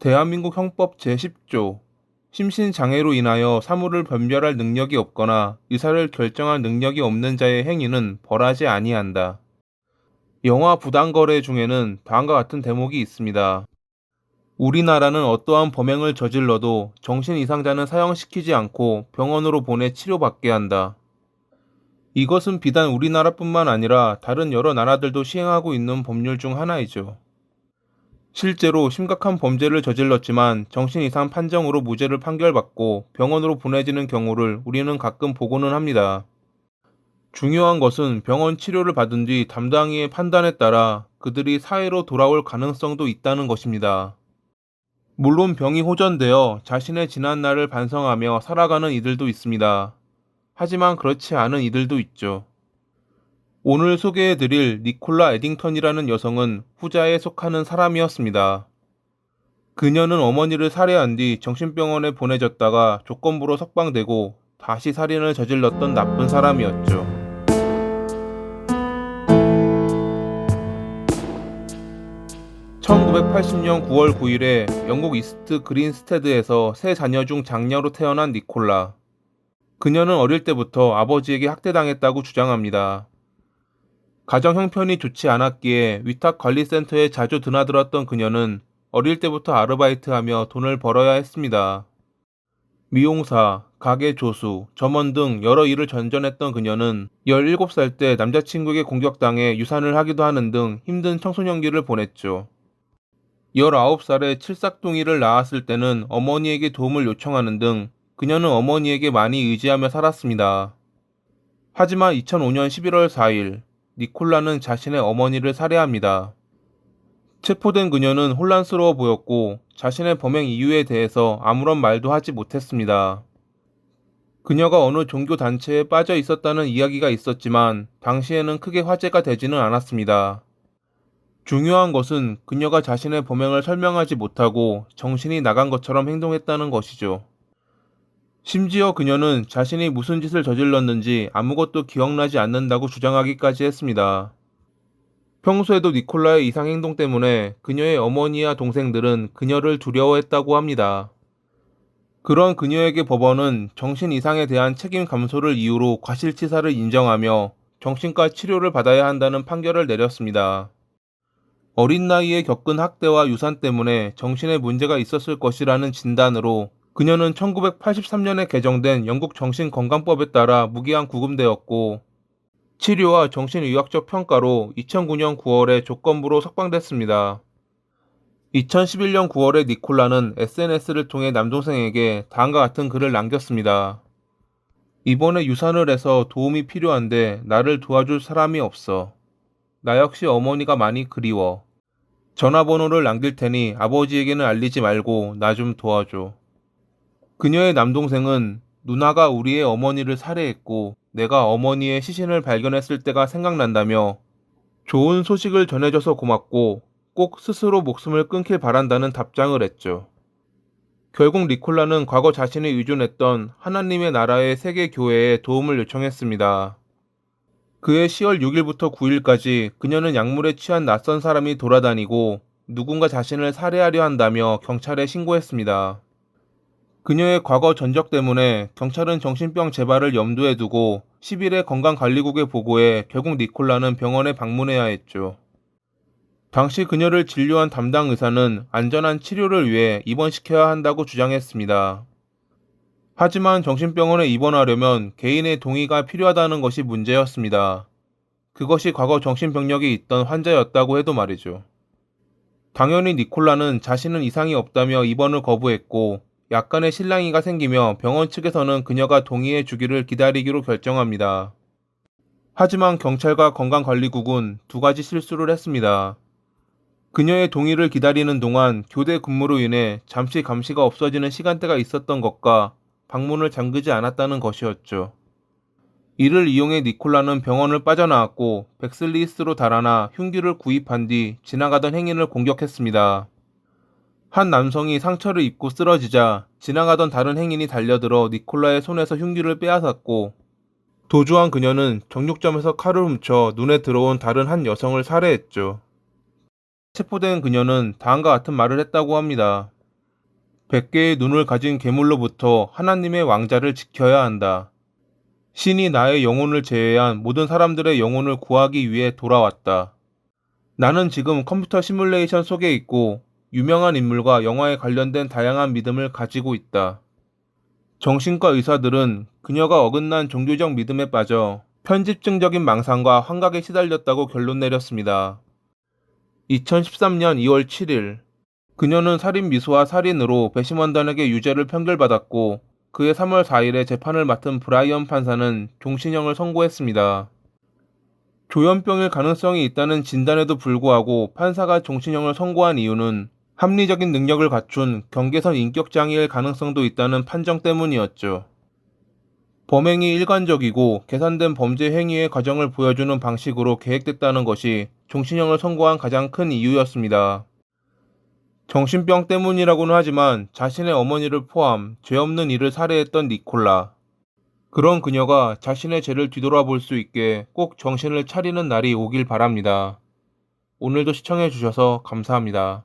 대한민국 형법 제10조 심신장애로 인하여 사물을 변별할 능력이 없거나 의사를 결정할 능력이 없는 자의 행위는 벌하지 아니한다. 영화 부당거래 중에는 다음과 같은 대목이 있습니다. 우리나라는 어떠한 범행을 저질러도 정신 이상자는 사형시키지 않고 병원으로 보내 치료받게 한다. 이것은 비단 우리나라뿐만 아니라 다른 여러 나라들도 시행하고 있는 법률 중 하나이죠. 실제로 심각한 범죄를 저질렀지만 정신 이상 판정으로 무죄를 판결받고 병원으로 보내지는 경우를 우리는 가끔 보고는 합니다. 중요한 것은 병원 치료를 받은 뒤 담당의의 판단에 따라 그들이 사회로 돌아올 가능성도 있다는 것입니다. 물론 병이 호전되어 자신의 지난 날을 반성하며 살아가는 이들도 있습니다. 하지만 그렇지 않은 이들도 있죠. 오늘 소개해드릴 니콜라 에딩턴이라는 여성은 후자에 속하는 사람이었습니다. 그녀는 어머니를 살해한 뒤 정신병원에 보내졌다가 조건부로 석방되고 다시 살인을 저질렀던 나쁜 사람이었죠. 1980년 9월 9일에 영국 이스트 그린스테드에서 세 자녀 중 장녀로 태어난 니콜라. 그녀는 어릴 때부터 아버지에게 학대당했다고 주장합니다. 가정 형편이 좋지 않았기에 위탁관리센터에 자주 드나들었던 그녀는 어릴 때부터 아르바이트하며 돈을 벌어야 했습니다. 미용사, 가게 조수, 점원 등 여러 일을 전전했던 그녀는 17살 때 남자친구에게 공격당해 유산을 하기도 하는 등 힘든 청소년기를 보냈죠. 19살에 칠삭둥이를 낳았을 때는 어머니에게 도움을 요청하는 등 그녀는 어머니에게 많이 의지하며 살았습니다. 하지만 2005년 11월 4일, 니콜라는 자신의 어머니를 살해합니다. 체포된 그녀는 혼란스러워 보였고 자신의 범행 이유에 대해서 아무런 말도 하지 못했습니다. 그녀가 어느 종교 단체에 빠져 있었다는 이야기가 있었지만 당시에는 크게 화제가 되지는 않았습니다. 중요한 것은 그녀가 자신의 범행을 설명하지 못하고 정신이 나간 것처럼 행동했다는 것이죠. 심지어 그녀는 자신이 무슨 짓을 저질렀는지 아무것도 기억나지 않는다고 주장하기까지 했습니다. 평소에도 니콜라의 이상 행동 때문에 그녀의 어머니와 동생들은 그녀를 두려워했다고 합니다. 그런 그녀에게 법원은 정신 이상에 대한 책임 감소를 이유로 과실치사를 인정하며 정신과 치료를 받아야 한다는 판결을 내렸습니다. 어린 나이에 겪은 학대와 유산 때문에 정신에 문제가 있었을 것이라는 진단으로 그녀는 1983년에 개정된 영국 정신건강법에 따라 무기한 구금되었고 치료와 정신의학적 평가로 2009년 9월에 조건부로 석방됐습니다. 2011년 9월에 니콜라는 SNS를 통해 남동생에게 다음과 같은 글을 남겼습니다. 이번에 유산을 해서 도움이 필요한데 나를 도와줄 사람이 없어. 나 역시 어머니가 많이 그리워. 전화번호를 남길 테니 아버지에게는 알리지 말고 나 좀 도와줘. 그녀의 남동생은 누나가 우리의 어머니를 살해했고 내가 어머니의 시신을 발견했을 때가 생각난다며 좋은 소식을 전해줘서 고맙고 꼭 스스로 목숨을 끊길 바란다는 답장을 했죠. 결국 니콜라는 과거 자신이 의존했던 하나님의 나라의 세계 교회에 도움을 요청했습니다. 그해 10월 6일부터 9일까지 그녀는 약물에 취한 낯선 사람이 돌아다니고 누군가 자신을 살해하려 한다며 경찰에 신고했습니다. 그녀의 과거 전적 때문에 경찰은 정신병 재발을 염두에 두고 10일에 건강관리국에 보고해 결국 니콜라는 병원에 방문해야 했죠. 당시 그녀를 진료한 담당 의사는 안전한 치료를 위해 입원시켜야 한다고 주장했습니다. 하지만 정신병원에 입원하려면 개인의 동의가 필요하다는 것이 문제였습니다. 그것이 과거 정신병력이 있던 환자였다고 해도 말이죠. 당연히 니콜라는 자신은 이상이 없다며 입원을 거부했고 약간의 실랑이가 생기며 병원 측에서는 그녀가 동의해 주기를 기다리기로 결정합니다. 하지만 경찰과 건강관리국은 두 가지 실수를 했습니다. 그녀의 동의를 기다리는 동안 교대 근무로 인해 잠시 감시가 없어지는 시간대가 있었던 것과 방문을 잠그지 않았다는 것이었죠. 이를 이용해 니콜라는 병원을 빠져나왔고 백슬리스로 달아나 흉기를 구입한 뒤 지나가던 행인을 공격했습니다. 한 남성이 상처를 입고 쓰러지자 지나가던 다른 행인이 달려들어 니콜라의 손에서 흉기를 빼앗았고 도주한 그녀는 정육점에서 칼을 훔쳐 눈에 들어온 다른 한 여성을 살해했죠. 체포된 그녀는 다음과 같은 말을 했다고 합니다. 100개의 눈을 가진 괴물로부터 하나님의 왕자를 지켜야 한다. 신이 나의 영혼을 제외한 모든 사람들의 영혼을 구하기 위해 돌아왔다. 나는 지금 컴퓨터 시뮬레이션 속에 있고 유명한 인물과 영화에 관련된 다양한 믿음을 가지고 있다. 정신과 의사들은 그녀가 어긋난 종교적 믿음에 빠져 편집증적인 망상과 환각에 시달렸다고 결론 내렸습니다. 2013년 2월 7일, 그녀는 살인 미수와 살인으로 배심원단에게 유죄를 판결받았고 그해 3월 4일에 재판을 맡은 브라이언 판사는 종신형을 선고했습니다. 조현병일 가능성이 있다는 진단에도 불구하고 판사가 종신형을 선고한 이유는 합리적인 능력을 갖춘 경계선 인격장애일 가능성도 있다는 판정 때문이었죠. 범행이 일관적이고 계산된 범죄 행위의 과정을 보여주는 방식으로 계획됐다는 것이 종신형을 선고한 가장 큰 이유였습니다. 정신병 때문이라고는 하지만 자신의 어머니를 포함 죄 없는 이를 살해했던 니콜라. 그런 그녀가 자신의 죄를 뒤돌아볼 수 있게 꼭 정신을 차리는 날이 오길 바랍니다. 오늘도 시청해 주셔서 감사합니다.